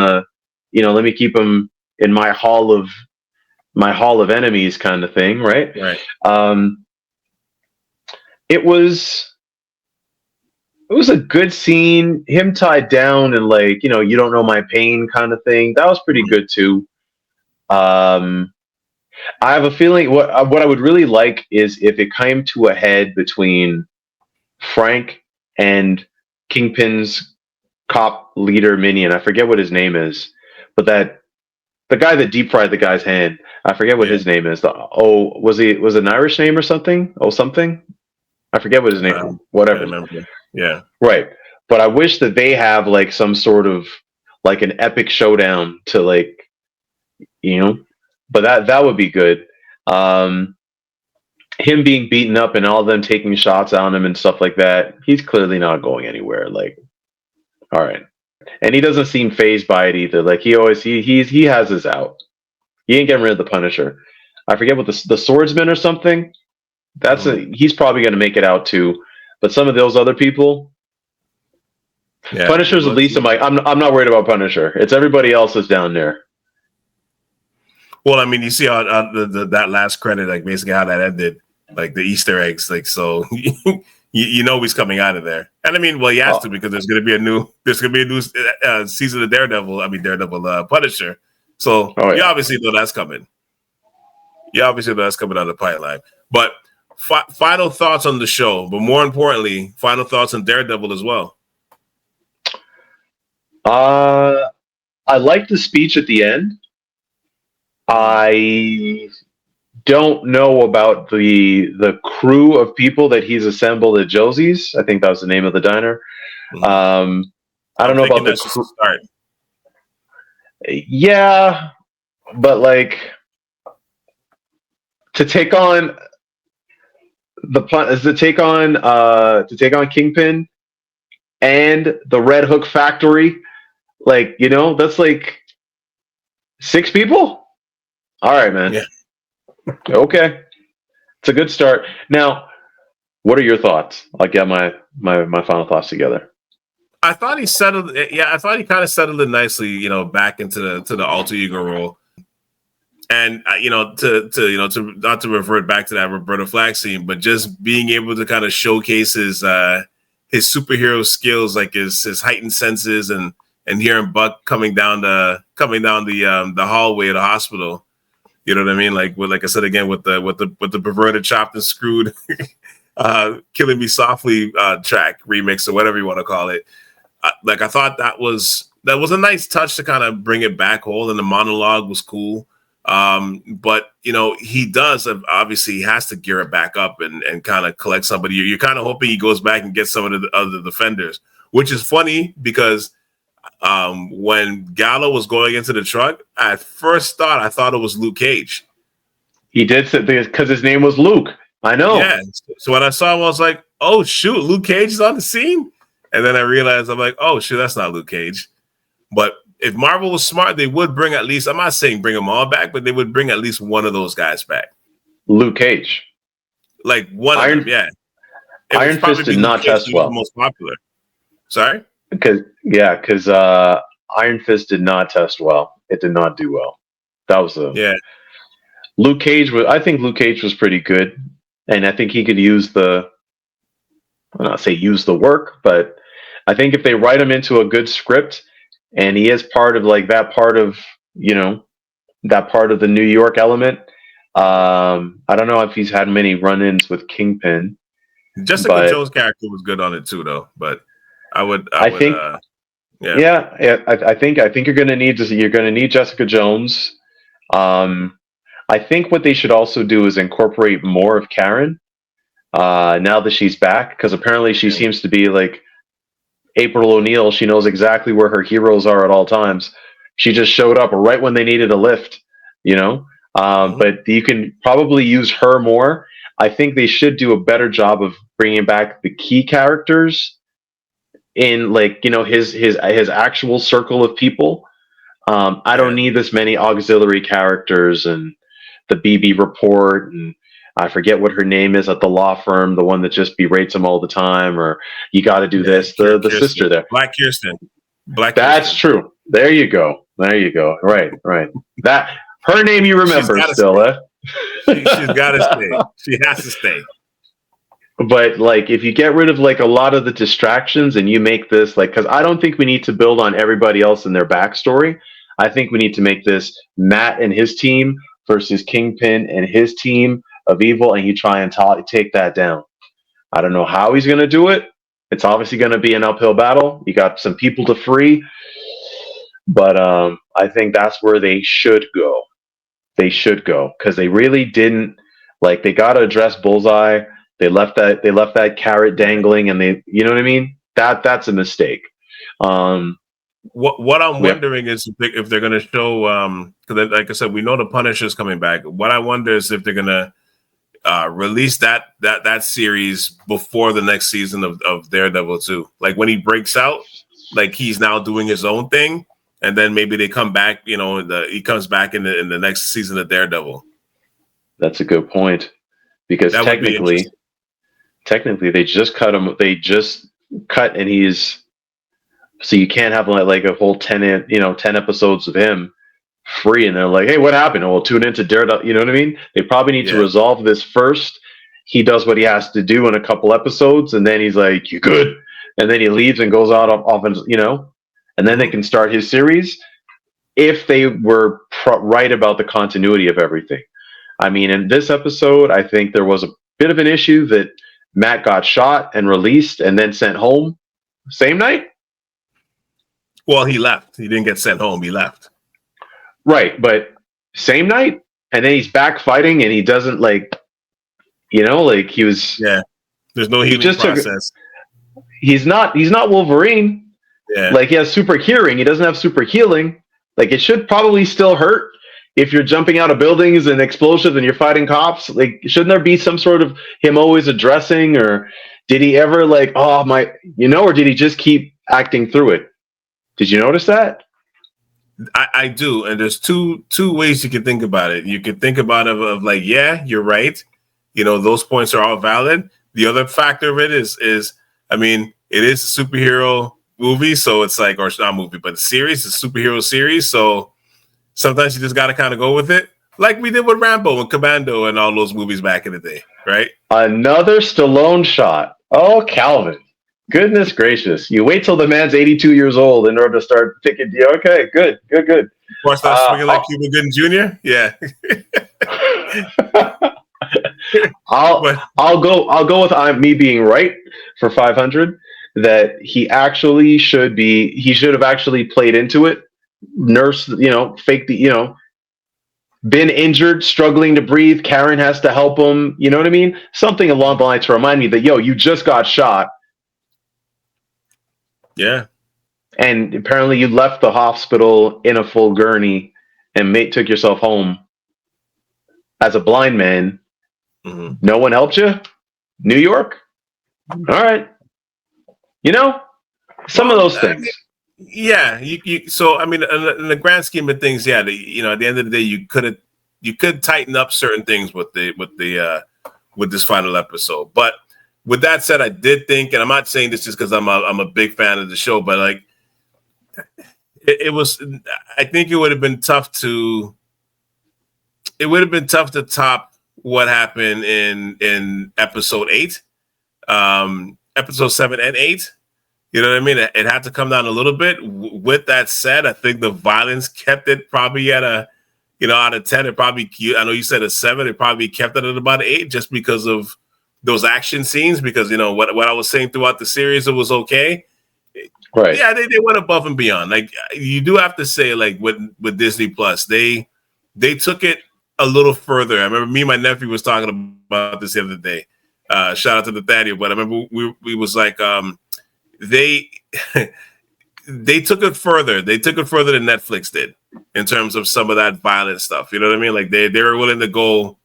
S2: my hall of enemies kind of thing. Right.
S1: Right.
S2: It was a good scene. Him tied down and, like, you know, you don't know my pain kind of thing. That was pretty good too. I have a feeling what I would really like is if it came to a head between Frank and Kingpin's cop leader minion. I forget what his name is, but the guy that deep fried the guy's hand. I forget what his name is. Was it an Irish name or something? Oh, something. I forget what his name. Whatever.
S1: I remember. Yeah.
S2: Right. But I wish that they have, like, some sort of, like, an epic showdown to, like, you know, but that would be good. And him being beaten up and all of them taking shots on him and stuff like that, he's clearly not going anywhere. Like, all right. And he doesn't seem phased by it either. Like he has his out. He ain't getting rid of the Punisher. I forget what the swordsman or something. He's probably going to make it out too. But some of those other people, yeah, Punisher's at least. I'm not worried about Punisher. It's everybody else that's down there.
S1: Well, I mean, you see how that last credit, like basically how that ended, like the Easter eggs, like so. You know he's coming out of there, and I mean, well, he has to because there's going to be a new season of Daredevil. I mean, Daredevil Punisher. So you obviously know that's coming. You obviously know that's coming out of the pipeline. But final thoughts on the show, but more importantly, final thoughts on Daredevil as well.
S2: I like the speech at the end. I don't know about the crew of people that he's assembled at Josie's. I think that was the name of the diner. I don't know about the crew. Yeah, but like to take on Kingpin and the Red Hook Factory, like, you know, that's like 6 people. All right, man. Yeah. Okay, it's a good start. Now, what are your thoughts? I'll get my final thoughts together.
S1: I thought he settled. Yeah, I thought he kind of settled it nicely. You know, back into the alter ego role, and to not to revert back to that Roberta Flack scene, but just being able to kind of showcase his superhero skills, like his heightened senses, and hearing Buck coming down the hallway of the hospital. You know what I mean? Like I said again, with the perverted, chopped and screwed, "Killing Me Softly" track remix or whatever you want to call it. I thought that was a nice touch to kind of bring it back whole, and the monologue was cool. But you know, he does obviously he has to gear it back up and kind of collect somebody. You're kind of hoping he goes back and gets some of the other defenders, which is funny because. When Gallo was going into the truck, I thought it was Luke Cage.
S2: He did say because his name was Luke. I know.
S1: Yeah. So when I saw him, I was like, "Oh shoot, Luke Cage is on the scene." And then I realized I'm like, "Oh shoot, that's not Luke Cage." But if Marvel was smart, they would bring at least. I'm not saying bring them all back, but they would bring at least one of those guys back.
S2: Luke Cage,
S1: like one of them, yeah.
S2: Iron Fist did not test well.
S1: The most popular. Sorry.
S2: Because Iron Fist did not test well. It did not do well. That was Luke Cage I think Luke Cage was pretty good, and I think he could use the work, but I think if they write him into a good script, and he is part of like that part of the New York element. I don't know if he's had many run-ins with Kingpin.
S1: Jessica Jones' character was good on it too, though, but. I think you're going to need Jessica Jones. I think what they should also do is incorporate more of Karen now that she's back, because apparently she seems to be like April O'Neil. She knows exactly where her heroes are at all times. She just showed up right when they needed a lift, you know. But you can probably use her more. I think they should do a better job of bringing back the key characters. In like, you know, his actual circle of people. I don't need this many auxiliary characters and the BB report, and I forget what her name is at the law firm, the one that just berates him all the time, or you got to do this. The sister there, Black Kirsten.
S2: That's true. There you go. Right. That her name you remember still, eh?
S1: She's got to stay. She has to stay.
S2: But like, if you get rid of like a lot of the distractions and you make this like, because I don't think we need to build on everybody else in their backstory. I think we need to make this Matt and his team versus Kingpin and his team of evil, and you try and take that down. I don't know how he's going to do it. It's obviously going to be an uphill battle. You got some people to free, but I think that's where they should go. They should go because they really didn't like. They got to address Bullseye. They left that carrot dangling, and you know what I mean? That's a mistake.
S1: What I'm wondering is if they're going to show, because like I said, we know the Punisher's coming back. What I wonder is if they're going to release that series before the next season of Daredevil too. Like when he breaks out, like he's now doing his own thing, and then maybe they come back. He comes back in the next season of Daredevil.
S2: That's a good point, because
S1: That
S2: technically they just cut him. They just cut, and he's so you can't have like a whole 10 episodes of him free, and they're like, hey, what happened? Oh, we'll tune into Daredevil. You know what I mean? They probably need to resolve this first. He does what he has to do in a couple episodes, and then he's like, you good? And then he leaves and goes out off, and then they can start his series if they were right about the continuity of everything. I mean, in this episode, I think there was a bit of an issue that Matt got shot and released and then sent home same night.
S1: Well, he left. He didn't get sent home. He left.
S2: Right, but same night, and then he's back fighting, and he doesn't he was.
S1: Yeah, there's no healing process.
S2: He's not Wolverine.
S1: Yeah,
S2: like he has super hearing. He doesn't have super healing. Like it should probably still hurt if you're jumping out of buildings and explosions and you're fighting cops. Like shouldn't there be some sort of him always addressing, or did he ever or did he just keep acting through it? Did you notice that?
S1: I do, and there's two ways you can think about it. You could think about it of like, yeah, you're right. Those points are all valid. The other factor of it is, I mean, it is a superhero movie, so it's like, or it's not a movie, but a series, it's a superhero series. So sometimes you just got to kind of go with it, like we did with Rambo and Commando and all those movies back in the day, right?
S2: Another Stallone shot. Oh, Calvin. Goodness gracious. You wait till the man's 82 years old in order to start thinking, okay, good.
S1: Or start swinging like Cuba Gooding Jr.? Yeah.
S2: I'll go with me being right for 500, that he should have actually played into it. Nurse, fake been injured, struggling to breathe. Karen has to help him. You know what I mean? Something along the line to remind me that, you just got shot.
S1: Yeah.
S2: And apparently you left the hospital in a full gurney and took yourself home as a blind man.
S1: Mm-hmm.
S2: No one helped you? New York? All right. Some of those things.
S1: Yeah. So, I mean, in the grand scheme of things, yeah, at the end of the day, you could tighten up certain things with this final episode. But with that said, I did think, and I'm not saying this just because I'm a big fan of the show, but like it was, I think it would have been tough to top what happened in episode 8, episode 7 and 8. You know what I mean? It had to come down a little bit. With that said, I think the violence kept it probably at a, out of 10, it probably, I know you said a 7, it probably kept it at about 8 just because of those action scenes, because what I was saying throughout the series, it was okay.
S2: Right.
S1: Yeah, they went above and beyond. Like you do have to say, like with Disney Plus, they took it a little further. I remember me and my nephew was talking about this the other day. Shout out to Nathaniel, but I remember we was like they took it further. They took it further than Netflix did in terms of some of that violent stuff. You know what I mean? Like they were willing to go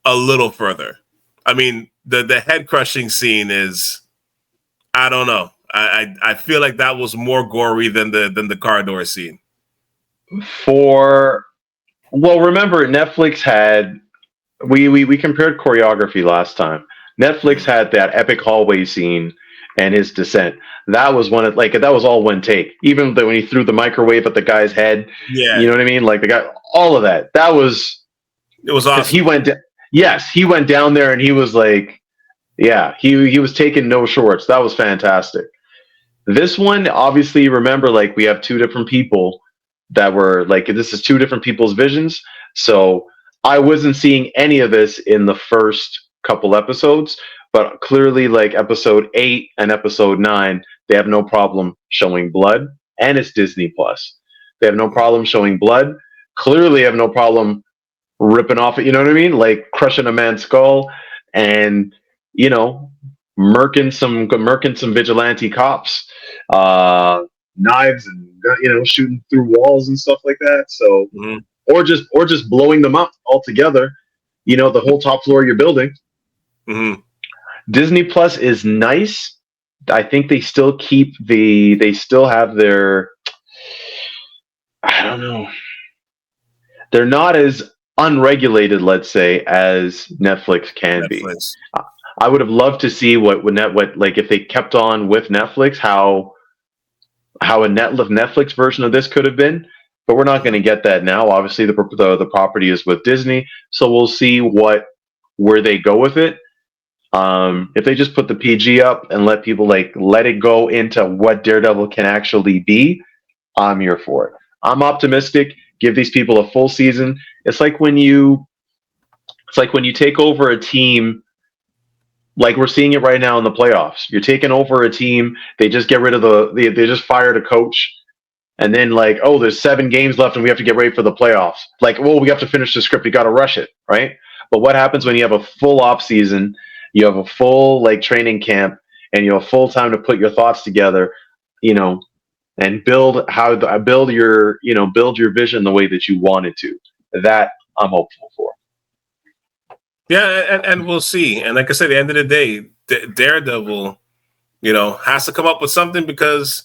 S1: a little further. I mean, the head crushing scene is, I don't know. I feel like that was more gory than the car door scene.
S2: Remember Netflix had we compared choreography last time. Netflix had that epic hallway scene and his descent. That was that was all one take. Even when he threw the microwave at the guy's head.
S1: Yeah.
S2: You know what I mean? Like the guy, all of that. It was awesome. He went down there and he was like, yeah, he was taking no shorts. That was fantastic. This one, obviously, remember, like we have two different people that were like, this is two different people's visions. So I wasn't seeing any of this in the first couple episodes, but clearly like episode 8 and episode 9, they have no problem showing blood, and it's Disney Plus. They have no problem showing blood. Clearly have no problem ripping off it. You know what I mean? Like crushing a man's skull and, murking some vigilante cops, knives and, shooting through walls and stuff like that. So, or just blowing them up altogether. the whole top floor of your building.
S1: Mm-hmm.
S2: Disney Plus is nice. I think they still have their, I don't know. They're not as unregulated, let's say, as Netflix can be. I would have loved to see what like if they kept on with Netflix, how a Netflix version of this could have been. But we're not going to get that now. Obviously, the property is with Disney, so we'll see where they go with it. If they just put the PG up and let people let it go into what Daredevil can actually be, I'm here for it. I'm optimistic. Give these people a full season. It's like when you take over a team, like we're seeing it right now in the playoffs. You're taking over a team. They just get rid of they just fired a coach, and then there's 7 games left and we have to get ready for the playoffs. We have to finish the script. We got to rush it, right? But what happens when you have a full off season? You have a full training camp, and you have full time to put your thoughts together, and build your vision the way that you want it to. That I'm hopeful for.
S1: Yeah, and we'll see. And like I said, at the end of the day, Daredevil, has to come up with something because,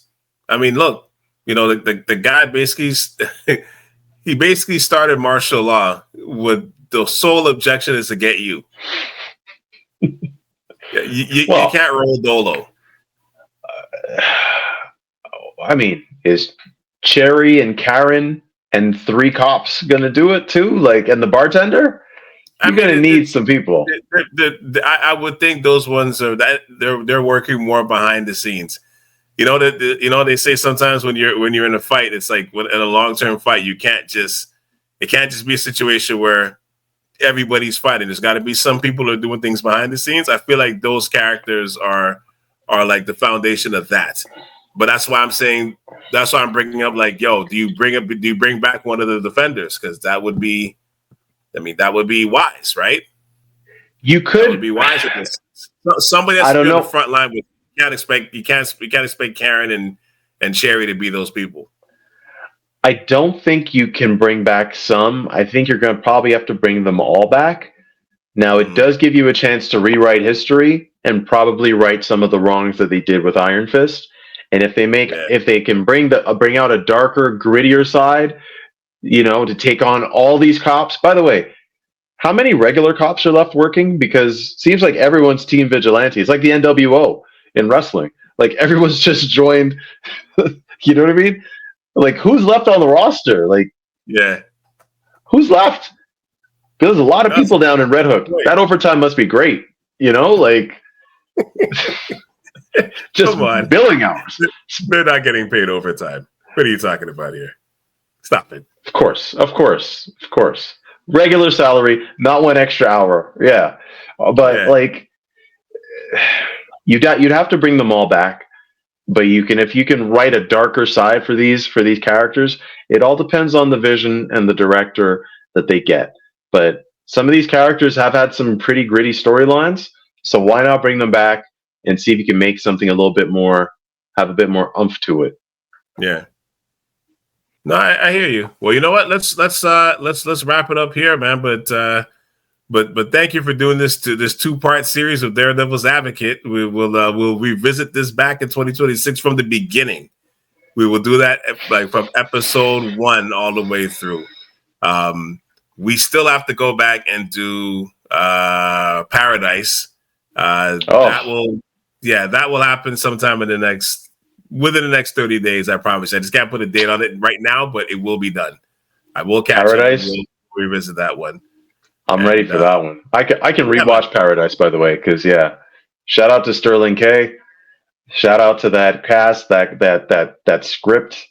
S1: I mean, look, the guy basically he basically started martial law with the sole objection is to get you. You can't roll dolo.
S2: I mean, is Cherry and Karen and 3 cops gonna do it too? And the bartender? You're gonna need some people.
S1: I would think those ones are that they're working more behind the scenes. They say sometimes when you're in a fight, it's like in a long-term fight, it can't just be a situation where everybody's fighting. There's got to be some people who are doing things behind the scenes. I feel like those characters are like the foundation of that. But that's why I'm bringing up do you bring back one of the defenders? Because that would be wise, right?
S2: You could.
S1: That would be wise. Somebody that's on the front line. You can't expect Karen and Cherry to be those people.
S2: I don't think you can bring back some. I think you're going to probably have to bring them all back. Now, it does give you a chance to rewrite history and probably right some of the wrongs that they did with Iron Fist. And if they can bring out a darker, grittier side, to take on all these cops. By the way, how many regular cops are left working? Because it seems like everyone's team vigilante. It's like the NWO in wrestling. Everyone's just joined. You know what I mean? Who's left on the roster? Who's left? There's a lot of people down in Red Hook. That overtime must be great. Just
S1: come on.
S2: Billing hours.
S1: They're not getting paid overtime. What are you talking about here? Stop it.
S2: Of course. Regular salary, not 1 extra hour. Yeah. But you'd have to bring them all back. But if you can write a darker side for these characters, it all depends on the vision and the director that they get. But some of these characters have had some pretty gritty storylines, so why not bring them back and see if you can make something have a bit more oomph to it.
S1: Yeah. No, I hear you. Well, you know what? Let's wrap it up here, man. But thank you for doing this 2-part series of Daredevil's Advocate. We'll revisit this back in 2026 from the beginning. We will do that from episode 1 all the way through. We still have to go back and do Paradise. That will happen sometime within the next 30 days. I promise. I just can't put a date on it right now, but it will be done. I will catch
S2: Paradise.
S1: We'll revisit that one.
S2: I'm ready for that one. I can rewatch Paradise, by the way, because shout out to Sterling K. Shout out to that cast, that script,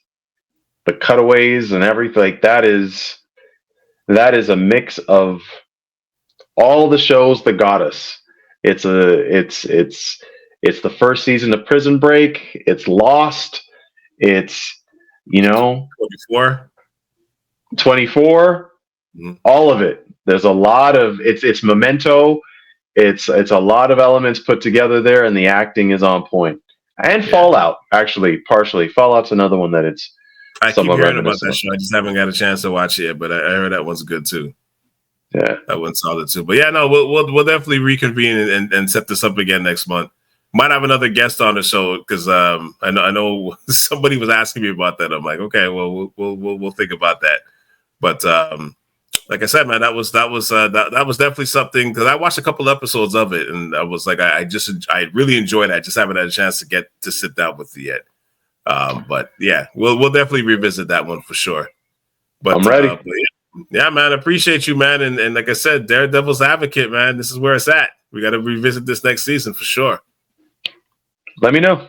S2: the cutaways and everything. That is a mix of all the shows that got us. It's the first season of Prison Break. It's Lost. It's
S1: 24.
S2: Mm-hmm. All of it. There's a lot of it's Memento. It's a lot of elements put together there, and the acting is on point. And Fallout, actually, partially. Fallout's another one that it's.
S1: I keep hearing about that show. I just haven't got a chance to watch it yet, but I heard that one's good too.
S2: Yeah,
S1: that went solid too. But yeah, no, we'll definitely reconvene and set this up again next month. Might have another guest on the show because I know somebody was asking me about that. I'm like, okay, well, we'll think about that. But like I said, man, that was definitely something, because I watched a couple episodes of it and I was like, I really enjoyed it. I just haven't had a chance to get to sit down with it yet. But yeah, we'll definitely revisit that one for sure. But
S2: I'm ready.
S1: But yeah, man, I appreciate you, man. And like I said, Daredevil's advocate, man. This is where it's at. We got to revisit this next season for sure.
S2: Let me know.